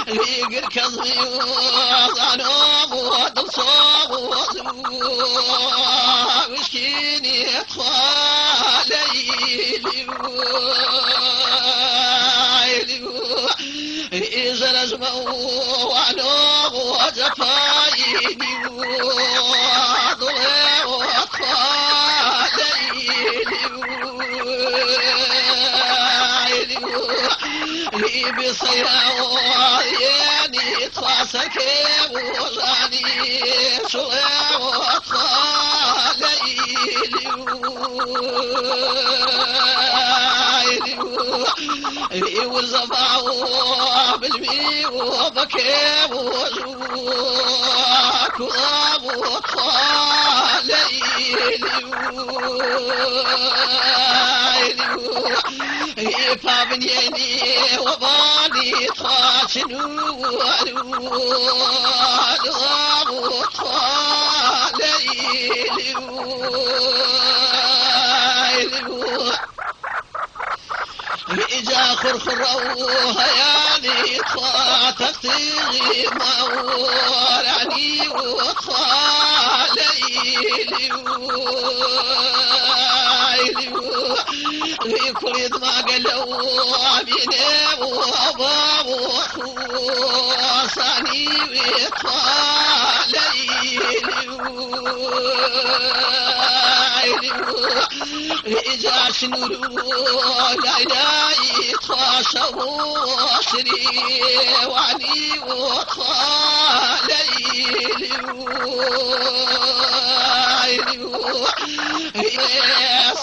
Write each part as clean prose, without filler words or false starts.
ليقر كظمي وظنوب ودلصوب وشكيني أطفالي إذا نجموا وعنوب وجفايني وضلع وأطفالي لي بصياواني تفاسك وغاني شوى وأطفالي لي والزباو بالمي وبكي وجواك وأطفالي فابنيني وبالي تخاشنو والوالغام وطالي إجا خرخروها يالي تختيغي مورعني وطالي كل ما قالوا بيني وابا وصاني وطالي إذا شنورو لا إله تخاشوا شري وعني وطالي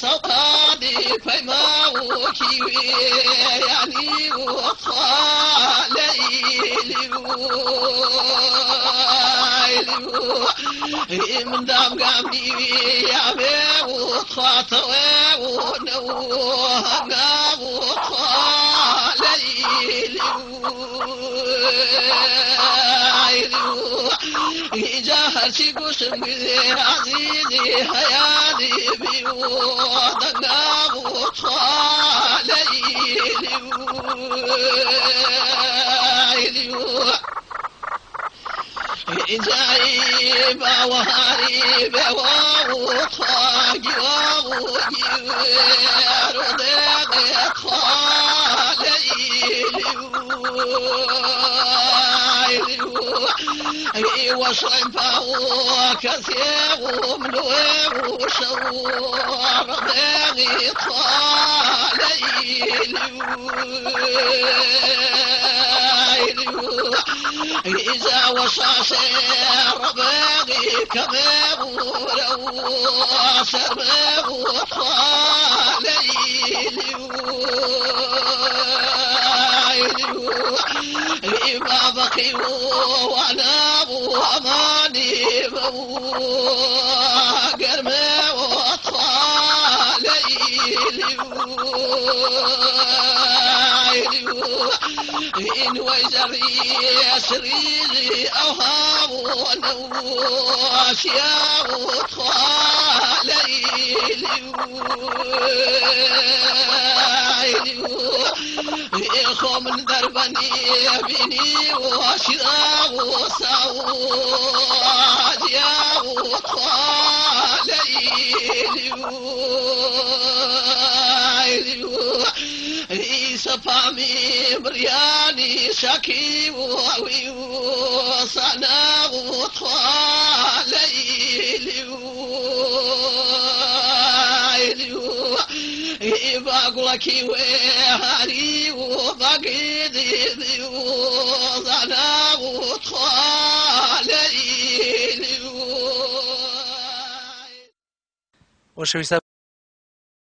صوتاني فيما وكيوي يعني وطالي من دام قامني يا بي وطاطوي ونوهنا وطالي جاهرتي قسم عزيزي حيالي بيوضنا وطالي جايب وهاريب وطاقي وغير ضيق خالي وصنفه كثير وملوه وشوار ضيق خالي إذا وصاص رباغي كما ولو سرباغ طالي ما بقي وانا اماني قرمه وطالي إن وزري يسري أوهام ونواشيا وطالي إخو من دربني بني واشيا وصاوجيا وطالي صفامي برياني شكي وصنا وطالي باقلك وهاري وبقيدي وصنا وطالي وشويستا